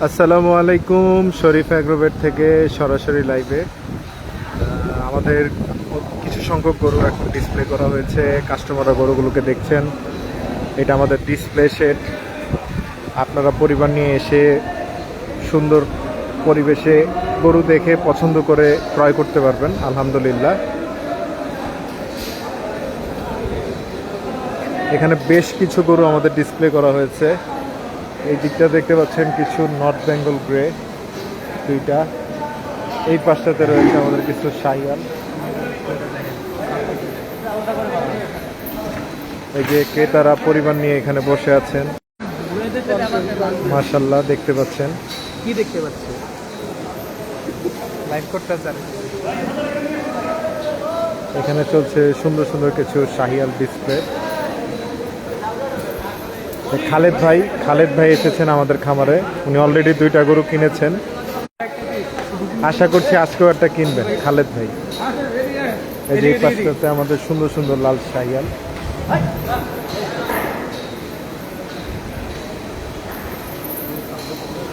আসসালামু আলাইকুম। শরীফ অ্যাগ্রোভেট থেকে সরাসরি লাইভে আমাদের কিছু সংখ্যক গরু এখন ডিসপ্লে করা হয়েছে। কাস্টমাররা গরুগুলোকে দেখছেন। এটা আমাদের ডিসপ্লে শেড। আপনারা পরিবার নিয়ে এসে সুন্দর পরিবেশে গরু দেখে পছন্দ করে ক্রয় করতে পারবেন। আলহামদুলিল্লাহ, এখানে বেশ কিছু গরু আমাদের ডিসপ্লে করা হয়েছে। এই দিকটা দেখতে পাচ্ছেন কিছু নর্থ বেঙ্গল গ্রে দুইটা। এই পাশটাতে রয়েছে আমাদের কিছু শাহিওয়াল। এই যে ক্রেতারা পরিবার নিয়ে এখানে বসে আছেন, মাশাআল্লাহ দেখতে পাচ্ছেন। কি দেখতে পাচ্ছি লাইভ করতে চান? এখানে চলছে সুন্দর সুন্দর কিছু শাহিওয়াল ডিসপ্লে। খালেদ ভাই এসেছেন আমাদের খামারে। উনি অলরেডি দুইটা গরু কিনেছেন। আশা করছি আজকেও একটা কিনবেন খালেদ ভাই। এই যে এই পাশটাতে আমাদের সুন্দর সুন্দর লাল শাহিওয়াল।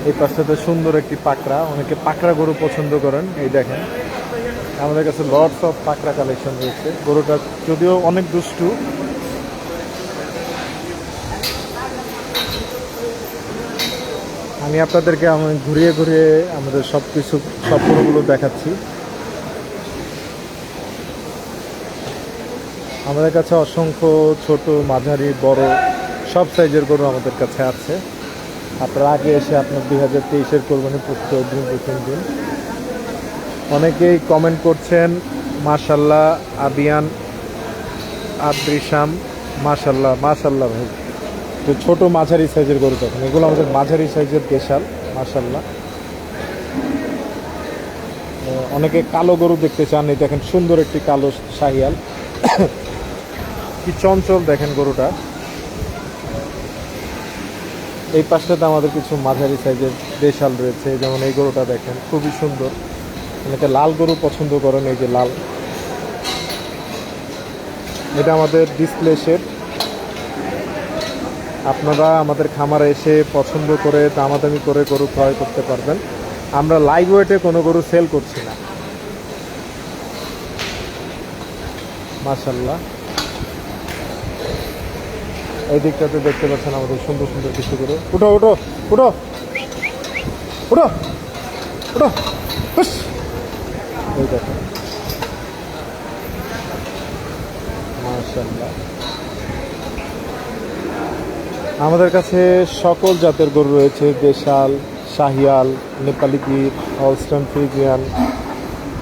এই পাশটাতে সুন্দর একটি পাকড়া। অনেকে পাকড়া গরু পছন্দ করেন। এই দেখেন আমাদের কাছে লটস অফ পাকড়া কালেকশন রয়েছে। গরুটা যদিও অনেক দুষ্টু। আমি আপনাদেরকে ঘুরিয়ে ঘুরিয়ে আমাদের সব গরুগুলো দেখাচ্ছি। আমাদের কাছে অসংখ্য ছোট, মাঝারি, বড় সব সাইজের গরু আমাদের কাছে আছে। আপনারা আগে এসে আপনার 2023-এর কোরবানি প্রস্তুত দিন 2-3 দিন। অনেকেই কমেন্ট করছেন মাশাআল্লাহ আবিয়ান আদ্রিসাম, মাশাআল্লাহ মাশাআল্লাহ ভাই। যে ছোট মাঝারি সাইজের গরু দেখেন, এগুলো আমাদের মাঝারি সাইজের দেশাল, মাশাআল্লাহ। অনেকে কালো গরু দেখতে চান। এই দেখেন সুন্দর একটি কালো শাহিয়াল, কি চঞ্চল দেখেন গরুটা। এই পাশটাতে আমাদের কিছু মাঝারি সাইজের দেশাল রয়েছে। যেমন এই গরুটা দেখেন খুবই সুন্দর। অনেকে লাল গরু পছন্দ করেন। এই যে লাল, এটা আমাদের ডিসপ্লে শেড। আপনারা আমাদের খামারে এসে পছন্দ করে দামাদামি করে গরু ক্রয় করতে পারবেন। আমরা লাইভ ওয়েটে কোনো গরু সেল করছি না, মাশাআল্লাহ। এই দিকটাতে দেখতে পাচ্ছেন আমাদের সুন্দর সুন্দর কিছু গরু। উঠো উঠো উঠো উঠো উঠো, এই দেখেন মাশাআল্লাহ। আমাদের কাছে সকল জাতের গরু রয়েছে। দেশাল, শাহিয়াল, নেপালি গির, হলস্টাইন ফ্রিজিয়ান,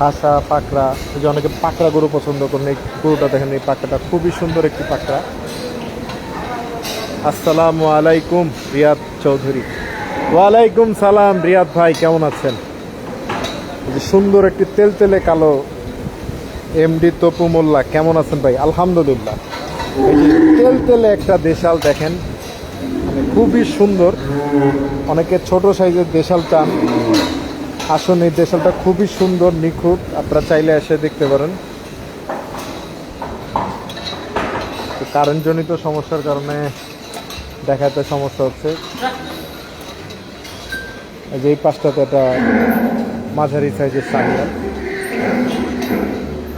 হাসা, পাকড়া। যে অনেকে পাকড়া গরু পছন্দ করেন। এই গরুটা দেখেন, এই পাকড়াটা খুবই সুন্দর একটি পাকড়া। আসসালামু আলাইকুম রিয়াদ চৌধুরী। ওয়ালাইকুম সালাম রিয়াদ ভাই, কেমন আছেন? এই যে সুন্দর একটি তেলতেলে কালো এমডি তপু মোল্লা, কেমন আছেন ভাই? আলহামদুলিল্লাহ। এই যে তেলতেলে একটা দেশাল দেখেন, মানে খুবই সুন্দর। অনেকে ছোট সাইজের দেশাল চান, আসুন। এই দেশালটা খুবই সুন্দর, নিখুঁত। আপনারা চাইলে এসে দেখতে পারেন। কারেন্টজনিত সমস্যার কারণে দেখাতে সমস্যা হচ্ছে। এই যে এই পাশটাতে একটা মাঝারি সাইজের শাহিয়াল,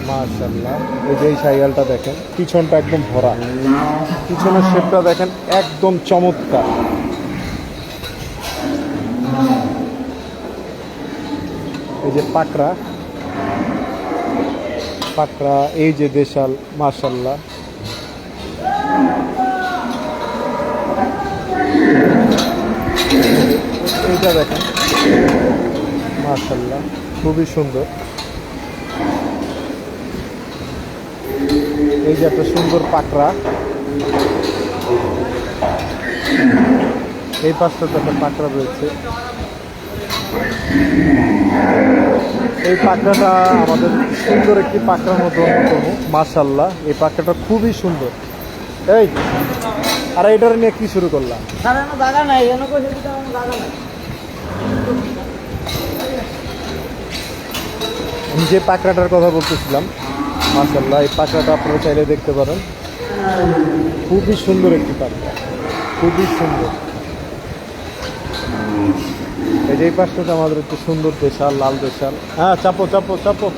মাশাআল্লাহ। এই যে এই শাহিয়ালটা দেখেন, পিছনটা একদম ভরা, পিছনের শেপটা দেখেন একদম চমৎকার। এই যে পাকড়া, এই যে দেশাল, মাশাআল্লাহ। এইটা দেখেন মাশাআল্লাহ, খুবই সুন্দর। এই যে একটা সুন্দর পাকড়া। এই পাশটাতে একটা পাকড়া রয়েছে। এই পাকড়াটা আমাদের সুন্দর একটি পাকড়ার মতো অন্যতম, মাশাআল্লাহ। এই পাকড়াটা খুবই সুন্দর। এই আর এটার নিয়ে কি শুরু করলাম? আমি যে পাকড়াটার কথা বলতেছিলাম, মাশাআল্লাহ, এই পাকড়াটা আপনারা চাইলে দেখতে পারেন। খুবই সুন্দর একটি পাকড়া, খুবই সুন্দর। এই যে এই পাশটাতে আমাদের একটু সুন্দর দেশাল, লাল দেশাল। হ্যাঁ, চাপো চাপো চাপো।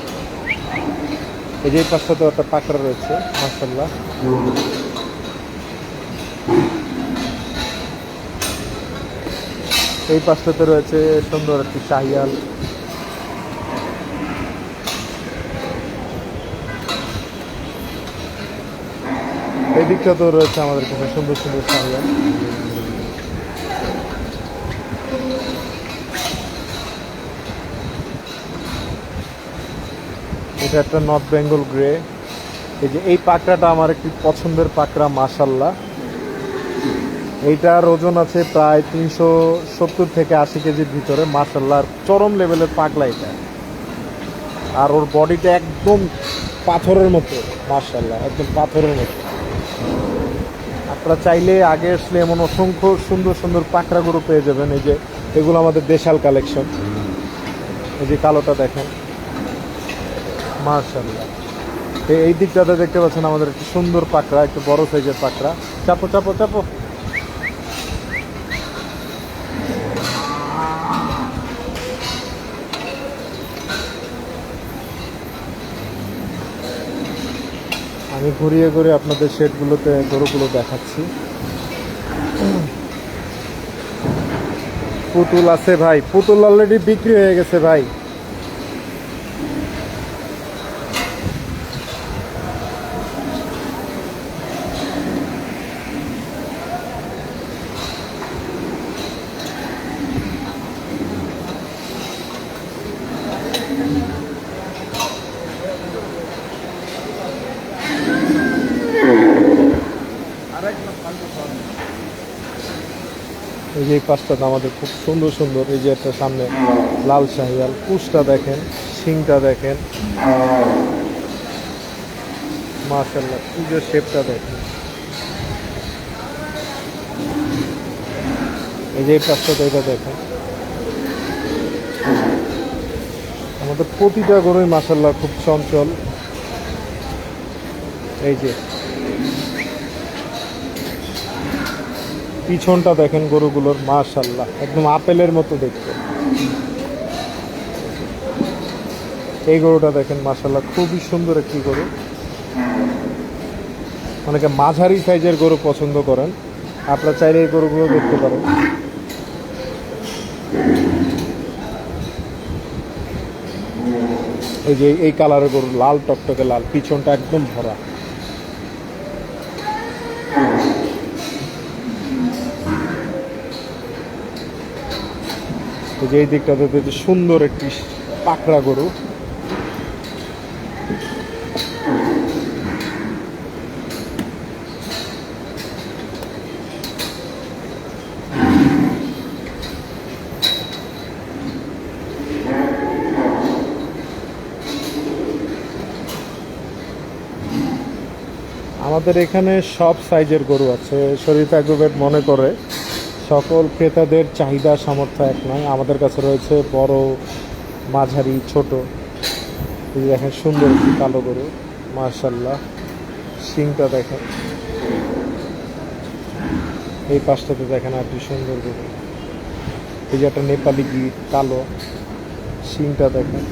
এই যে এই পাশটাতেও একটা পাকড়া রয়েছে, মাশাআল্লাহ। এই পাশটাতে রয়েছে সুন্দর একটি শাহিয়াল। এই দিকটাতেও রয়েছে আমাদের কাছে সুন্দর সুন্দর শাহিয়াল। এটা একটা নর্থ বেঙ্গল গ্রে। এই যে এই পাকড়াটা আমার একটি পছন্দের পাকড়া, মাশাআল্লাহ। এইটার ওজন আছে প্রায় 370 থেকে 80 কেজির ভিতরে, মাশাআল্লাহ। চরম লেভেলের পাকলা এটা। আর ওর বডিটা একদম পাথরের মতো, মাশাআল্লাহ, একদম পাথরের মতো। আপনারা চাইলে আগে আসলে এমন অসংখ্য সুন্দর সুন্দর পাকড়া গরু পেয়ে যাবেন। এই যে এগুলো আমাদের দেশাল কালেকশন। এই যে কালোটা দেখেন, মাশাআল্লাহ। এই দিকটাতে দেখতে পাচ্ছেন আমাদের একটু সুন্দর পাকড়া, একটু বড় সাইজের পাকড়া। চাপো চাপো চাপো। আমি ঘুরিয়ে ঘুরিয়ে আপনাদের শেডগুলোতে গরুগুলো দেখাচ্ছি। পুতুল আছে ভাই, পুতুল অলরেডি বিক্রি হয়ে গেছে ভাই। এই যে এই পাঁচটাতে আমাদের খুব সুন্দর সুন্দর। এই যে একটা সামনে লাল শাহিয়াল, কুচটা দেখেন, শিংটা দেখেন, মাশাআল্লাহ, কুচের শেপটা দেখেন। এই যে এই পাঁচটাতে এটা দেখেন। আমাদের প্রতিটা গরুই মাশাআল্লাহ খুব চঞ্চল। এই যে পিছনটা দেখেন গরুগুলোর, মাশাআল্লাহ, একদম আপেলের মতো দেখতে। এই গরুটা দেখেন, মাশাআল্লাহ, খুবই সুন্দর একটি গরু। অনেকে মাঝারি সাইজের গরু পছন্দ করেন, আপনারা চাইলে এই গরুগুলো দেখতে পারেন। এই যে এই কালারের গরু, লাল টকটকে লাল, পিছনটা একদম ভরা। এই যে এই দিকটাতে সুন্দর একটি পাকড়া গরু। আমাদের এখানে সব সাইজের গরু আছে। শরীফ অ্যাগ্রোভেট মনে করে সকল ক্রেতাদের চাহিদা সামর্থ্য এক নয়। আমাদের কাছে রয়েছে বড়, মাঝারি, ছোট। এই যে দেখেন সুন্দর একটি কালো গরু, মাশাআল্লাহ। শিংটা দেখেন। এই পাশটাতে দেখেন একটি সুন্দর গরু। এই যে একটা নেপালি গির, কালো, শিংটা দেখেন।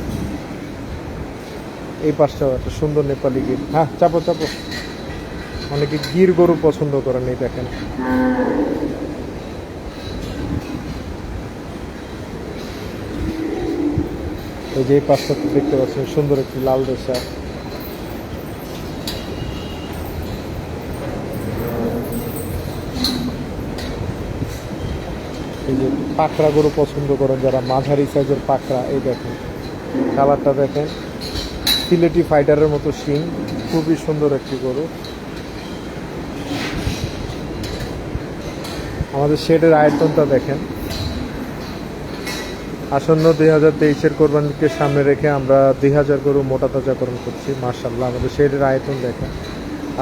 এই পাশটাও একটা সুন্দর নেপালি গির। হ্যাঁ, চাপো চাপো। অনেকে গির গরু পছন্দ করেন। এই দেখেন, এই যে এই পাশটাতে দেখতে পাচ্ছেন সুন্দর একটি লাল দেশা। এই যে পাকড়া গরু পছন্দ করেন যারা, মাঝারি সাইজের পাকড়া। এই দেখেন কালারটা দেখেন, সিলেটি ফাইটারের মতো শিং, খুবই সুন্দর একটি গরু। আমাদের শেডের আয়তনটা দেখেন। আসন্ন 2023-এর কোরবানিকে সামনে রেখে আমরা 2000 গরু মোটা তাজাকরণ করছি, মাশাআল্লাহ। আমাদের শেডের আয়তন দেখেন।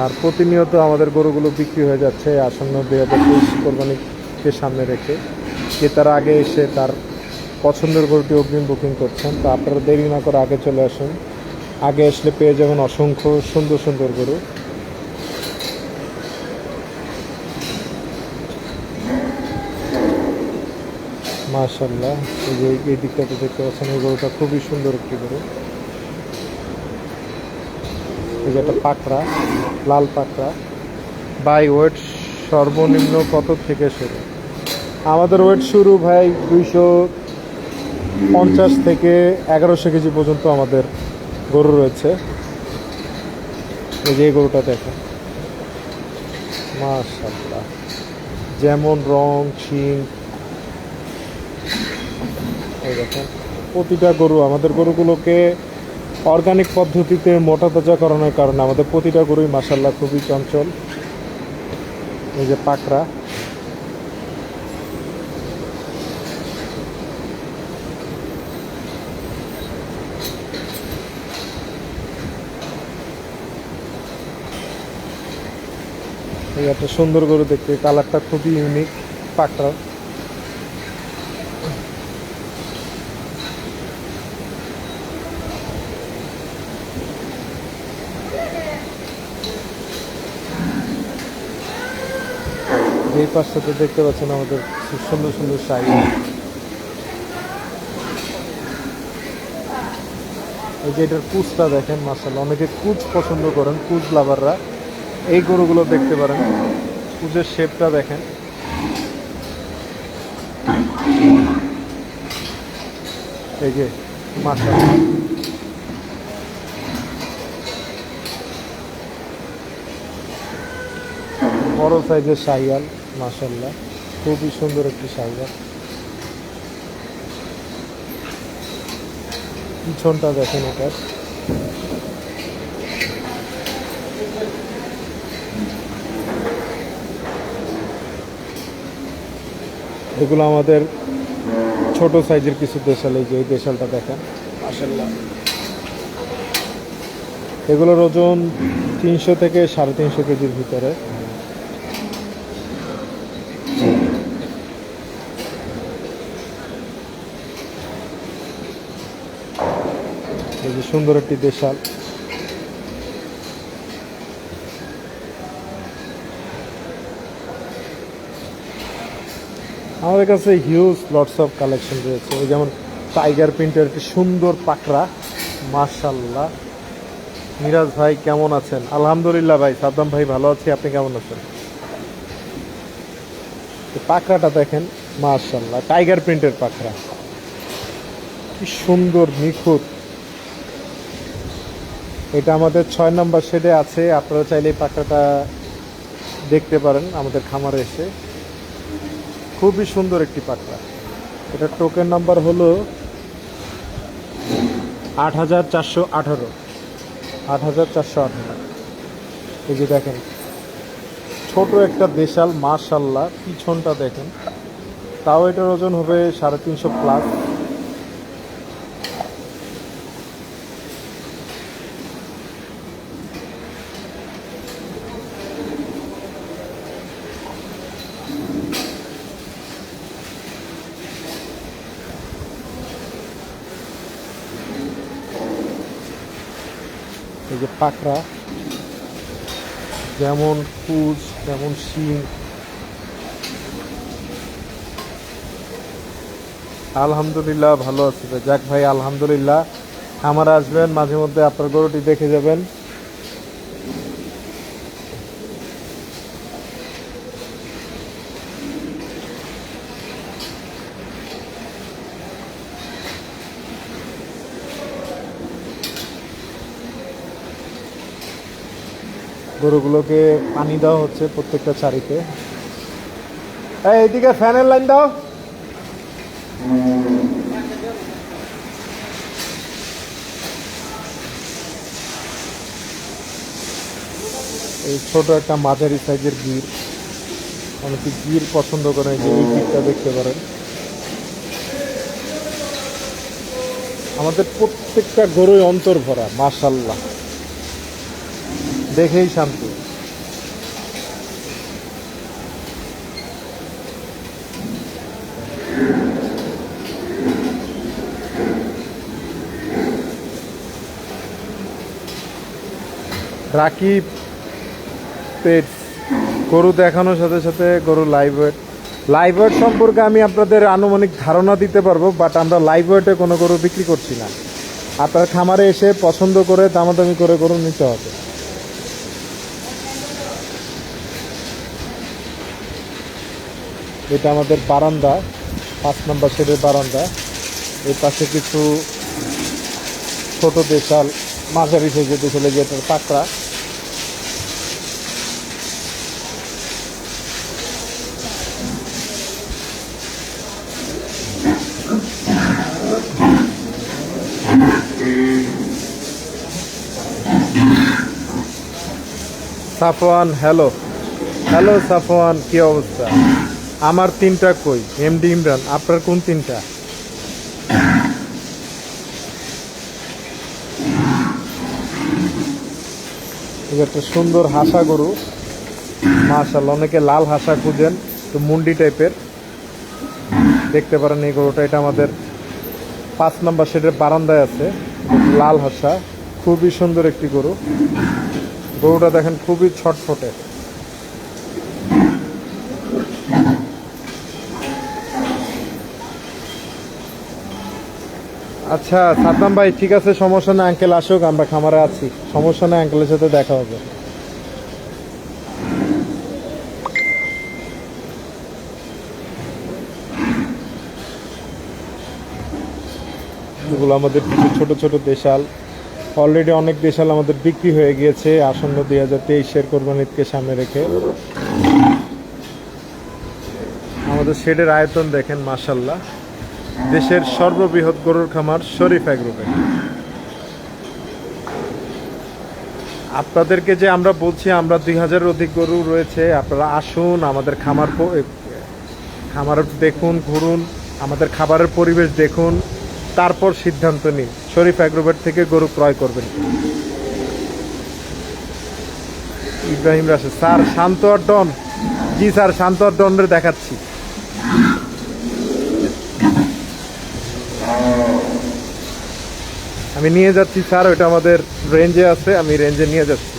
আর প্রতিনিয়ত আমাদের গরুগুলো বিক্রি হয়ে যাচ্ছে আসন্ন 2023 কোরবানিকে সামনে রেখে। ক্রেতারা আগে এসে তার পছন্দের গরুটি অগ্রিম বুকিং করছেন। তো আপনারা দেরি না করে আগে চলে আসুন। আগে আসলে পেয়ে যাবেন অসংখ্য সুন্দর সুন্দর গরু। মাশাআল্লাহ। এই যে এই দিকটাতে দেখতে পাচ্ছেন, এই গরুটা খুবই সুন্দর একটি গরু। এই যে একটা পাকড়া, লাল পাকড়া। বাই ওয়েট সর্বনিম্ন কত থেকে শুরু? আমাদের ওয়েট শুরু ভাই 250 থেকে 1100 কেজি পর্যন্ত আমাদের গরু রয়েছে। এই যে এই গরুটা দেখেন, মাশাআল্লাহ, যেমন রং শিং। এই দেখেন প্রতিটা গরু, আমাদের গরুগুলোকে অর্গানিক পদ্ধতিতে মোটা তাজাকরণের কারণে আমাদের প্রতিটা গরুই মাশাআল্লাহ খুবই চঞ্চল। এই যে পাকড়া, এই একটা সুন্দর গরু দেখতে, কালারটা খুবই ইউনিক পাকড়া। এই পাশটাতে দেখতে পাচ্ছেন আমাদের খুব সুন্দর সুন্দর শাড়ি। এই যে এটার কুচটা দেখেন, মাশাআল্লাহ, অনেকে কুচ পছন্দ করেন, কুচ লাভাররা এই গরুগুলো দেখতে পারেন। কুচের শেপটা দেখেন, এই যে মাশাআল্লাহ। বড় সাইজের শাহিওয়াল, মাশাআল্লাহ, খুবই সুন্দর একটি শাহিওয়াল। পিছনটা দেখেন এটার, এগুলো আমাদের ছোট সাইজের কিছু দেশাল। এই যে এই দেশালটা দেখেন, মাশাআল্লাহ, এগুলোর ওজন 300 থেকে 350 কেজির ভিতরে। এই যে সুন্দর একটি দেশাল। আমাদের কাছে হিউজ লটস অফ কালেকশন রয়েছে। এই যেমন টাইগার প্রিন্টের একটি সুন্দর পাকড়া, মাশাআল্লাহ। মিরাজ ভাই কেমন আছেন? আলহামদুলিল্লাহ ভাই। সাদ্দাম ভাই ভালো আছি, আপনি কেমন আছেন? পাকড়াটা দেখেন, মাশাআল্লাহ, টাইগার প্রিন্টের পাকড়া, কি সুন্দর নিখুঁত। এটা আমাদের 6 নম্বর শেডে আছে, আপনারা চাইলে এই পাকড়াটা দেখতে পারেন আমাদের খামারে এসে। খুবই সুন্দর একটি পাকড়া। এটার টোকেন নাম্বার হলো 8418। 8418। এই যে দেখেন ছোট একটা দেশাল, মাশাআল্লাহ, পিছনটা দেখেন। তাও এটার ওজন হবে 350 প্লাস। এই যে পাকড়া, যেমন কুচ তেমন শিং। আলহামদুলিল্লাহ ভালো আছি ভাই। যাক ভাই, আলহামদুলিল্লাহ। আমার আসবেন মাঝে মধ্যে, আপনার গরুটি দেখে যাবেন। গরুগুলোকে পানি দেওয়া হচ্ছে প্রত্যেকটা চারিতে। এইদিকে ফ্যানের লাইন দাও। এই ছোট একটা মাঝারি সাইজের গির, অনেকে গির পছন্দ করেন, যে এই গিরটা দেখতে পারেন। আমাদের প্রত্যেকটা গরুই অন্তর ভরা, মাশাআল্লাহ, দেখেই শান্তি। রাকিব পেটস, গরু দেখানোর সাথে সাথে গরু লাইভ ওয়েট লাইভ ওয়েট সম্পর্কে আমি আপনাদের আনুমানিক ধারণা দিতে পারবো, বাট আমরা লাইভ ওয়েটে কোনো গরু বিক্রি করছি না। আপনার খামারে এসে পছন্দ করে দামাদামি করে গরু নিতে হবে। এটা আমাদের বারান্দা, 5 নম্বর শেডের বারান্দা। এই পাশে কিছু ছোট দেশাল, মাঝারি সাইজের দেশাল, যেটার পাকড়া। সাফওয়ান, হ্যালো হ্যালো সাফওয়ান, কি অবস্থা? আমার 3টা কই এমডি ইমরান, আপনার কোন 3টা? একটা সুন্দর হাসা গরু, মাশাআল্লাহ। অনেকে লাল হাসা খুঁজেন, তো মুন্ডি টাইপের দেখতে পারেন এই গরুটা। এটা আমাদের 5 নম্বর শেডের বারান্দায় আছে, লাল হাসা, খুবই সুন্দর একটি গরু। গরুটা দেখেন খুবই ছটফটে। আচ্ছা সাদ্দাম ভাই, ঠিক আছে, সমস্যা না, আঙ্কেল আসুক, আমরা খামারে আছি, সমস্যা নেই, আঙ্কেলের সাথে দেখা হবে। এগুলো আমাদের কিছু ছোট ছোট দেশাল, অলরেডি অনেক দেশাল আমাদের বিক্রি হয়ে গিয়েছে আসন্ন 2023-এর কোরবানি ঈদকে সামনে রেখে। আমাদের শেডের আয়তন দেখেন, মাশাআল্লাহ। দেশের সর্ববৃহৎ গরুর খামার শরীফ এগ্রোভেট। আপনাদেরকে যে আমরা বলছি, আমরা 2000-এর অধিক গরু রয়েছে, আপনারা আসুন আমাদের খামার দেখুন, ঘুরুন, আমাদের খাবারের পরিবেশ দেখুন, তারপর সিদ্ধান্ত নিন শরীফ এগ্রোভেট থেকে গরু ক্রয় করবেন। ইব্রাহিম রাশেদ, স্যার শান্ত আর ডন। জি স্যার, শান্ত আর ডনের দেখাচ্ছি। আমি নিয়ে যাচ্ছি স্যার, ওইটা আমাদের রেঞ্জে আছে, আমি রেঞ্জে নিয়ে যাচ্ছি।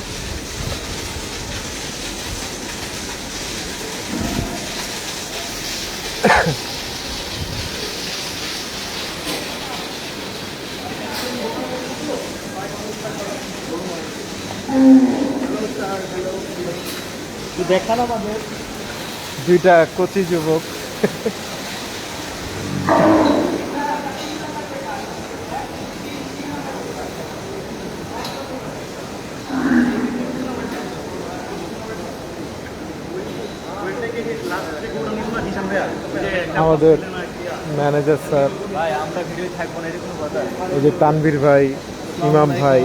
দেখান আমাদের 2টা কচি যুবক। আমাদের ম্যানেজার স্যার, এই যে তানভীর ভাই, ইমাম ভাই,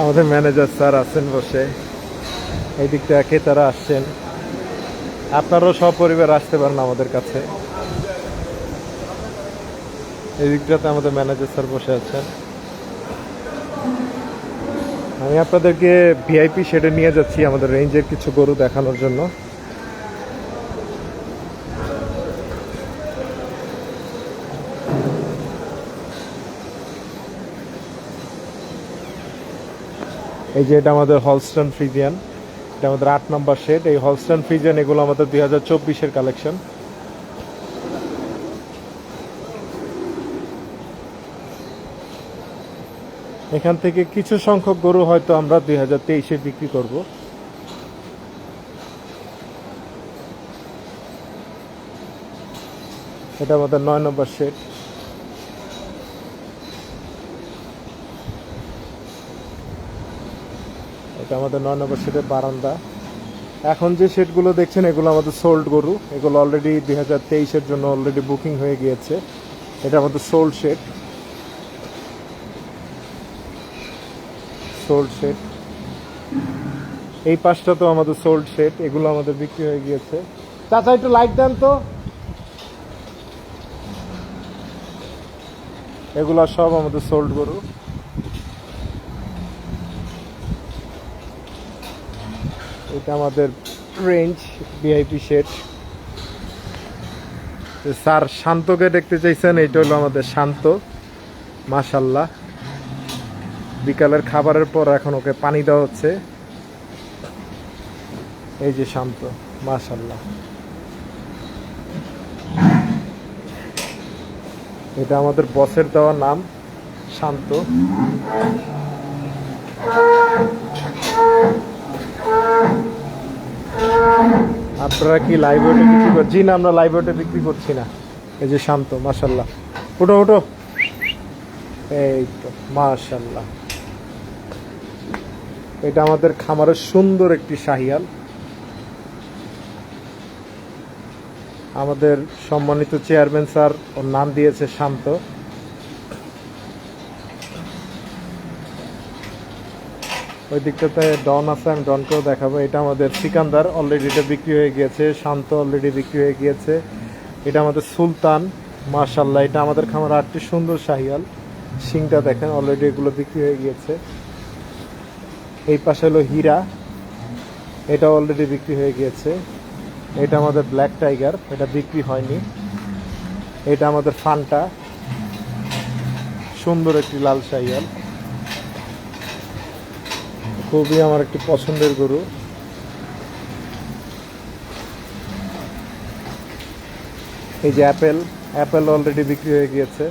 আমাদের ম্যানেজার স্যার আছেন বসে। এই দিকটা ক্রেতারা আসছেন, আপনারাও সপরিবার আসতে পারেন আমাদের কাছে। এই দিকটাতে আমাদের ম্যানেজার স্যার বসে আছেন। আমি আপনাদেরকে ভিআইপি শেডে নিয়ে যাচ্ছি আমাদের রেঞ্জের কিছু গরু দেখানোর জন্য। এই যে এটা আমাদের হলস্টন ফ্রিজিয়ান, এটা আমাদের 8 নম্বর শেড। এই হলস্টন ফ্রিজিয়ান এগুলো আমাদের 2024-এর কালেকশন। এখান থেকে কিছু সংখ্যক গরু হয়তো আমরা 2023-এ বিক্রি করব। এটা আমাদের 9 নম্বর শেড। এটা আমাদের 9 নম্বর শেডের বারান্দা। এখন যে শেডগুলো দেখছেন এগুলো আমাদের সোল্ড গরু, এগুলো অলরেডি 2023-এর জন্য অলরেডি বুকিং হয়ে গিয়েছে। এটা আমাদের সোল্ড শেড, সোল্ড শেড। এই পাশটা তো আমাদের সোল্ড শেড, এগুলো আমাদের বিক্রি হয়ে গিয়েছে। চাচা একটু লাইট দেন তো। এগুলো সব আমাদের সোল্ড গরু। এটা আমাদের রেঞ্জ ভিআইপি শেড। স্যার শান্তকে দেখতে চাইছেন, এইটা হলো আমাদের শান্ত, মাশাআল্লাহ। বিকালের খাবারের পর এখন ওকে পানি দেওয়া হচ্ছে। এই যে শান্ত। মাশাআল্লাহ। এটা আমাদের বসের দেওয়া নাম শান্ত। আপনারা কি লাইভ ওয়েটে বিক্রি করছেন? জি না, আমরা লাইভ ওয়েটে বিক্রি করছি না। এই যে শান্ত, মাশাআল্লাহ। ওঠো ওঠো, এই তো মাশাআল্লাহ। এটা আমাদের খামারের সুন্দর একটি শাহিয়াল। আমাদের সম্মানিত চেয়ারম্যান স্যার ওর নাম দিয়েছে শান্ত। ওই দিকটাতে ডন আছে, আমি ডনকেও দেখাবো। এটা আমাদের সিকান্দার, অলরেডি এটা বিক্রি হয়ে গিয়েছে। শান্ত অলরেডি বিক্রি হয়ে গিয়েছে। এটা আমাদের সুলতান, মাশাআল্লাহ। এটা আমাদের খামার আটটি সুন্দর শাহিয়াল। শিংটা দেখেন, অলরেডি এগুলো বিক্রি হয়ে গিয়েছে। এই পাশে হলো হীরা, এটা অলরেডি বিক্রি হয়ে গিয়েছে। এটা আমাদের ব্ল্যাক টাইগার, এটা বিক্রি হয়নি। এটা আমাদের ফান্টা, সুন্দর একটি লাল শাহিয়াল, খুবই আমার একটি পছন্দের গরু। এই যে অ্যাপেল, অ্যাপেল অলরেডি বিক্রি হয়ে গিয়েছে।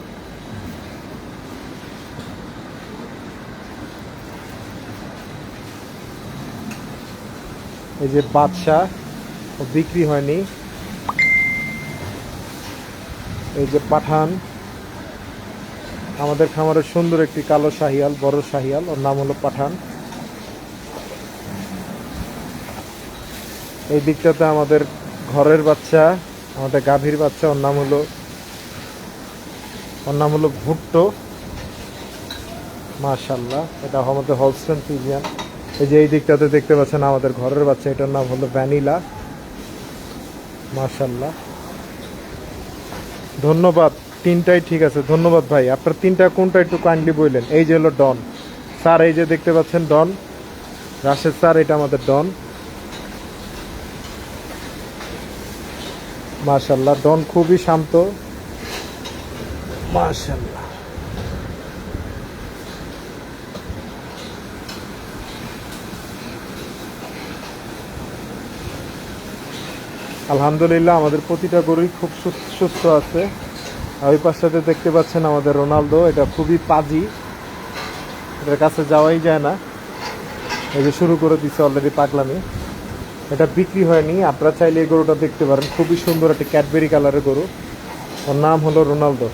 এই যে বাদশা, ও বিক্রি হয়নি। এই যে পাঠান, আমাদের খামারের সুন্দর একটি কালো শাহিয়াল, বড় শাহিয়াল, ওর নাম হলো পাঠান। এই দিকটাতে আমাদের ঘরের বাচ্চা, আমাদের গাভীর বাচ্চা, ওর নাম হলো ভুট্টো, মাশাআল্লাহ। এটা আমাদের হলস্টেইন ফ্রিজিয়ান। এই যে এই দিকটাতে দেখতে পাচ্ছেন আমাদের ঘরের বাচ্চা, এটার নাম হলো ভ্যানিলা, মাশাআল্লাহ। ধন্যবাদ, তিনটাই ঠিক আছে। ধন্যবাদ ভাই। আপনার তিনটা কোনটা একটু কাইন্ডলি বললেন। এই যে হলো ডন স্যার, এই যে দেখতে পাচ্ছেন ডন, রাশেদ স্যার, এটা আমাদের ডন, মাশাআল্লাহ। ডন খুবই শান্ত, মাশাআল্লাহ। আলহামদুলিল্লাহ, আমাদের প্রতিটা গরুই খুব সুস্থ আছে। আর ওই পাশটাতে দেখতে পাচ্ছেন আমাদের রোনালদো, এটা খুবই পাজি, এটার কাছে যাওয়াই যায় না। এই যে শুরু করে দিচ্ছে অলরেডি পাগলামি। এটা বিক্রি হয়নি, আপনারা চাইলে এই গরুটা দেখতে পারেন। খুবই সুন্দর একটা ক্যাডবেরি কালারের গরু, ওর নাম হলো রোনালদো।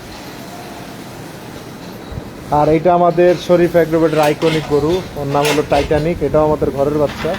আর এটা আমাদের শরীফ এগ্রোভেটের আইকনিক গরু, ওর নাম হলো টাইটানিক, এটাও আমাদের ঘরের বাচ্চা।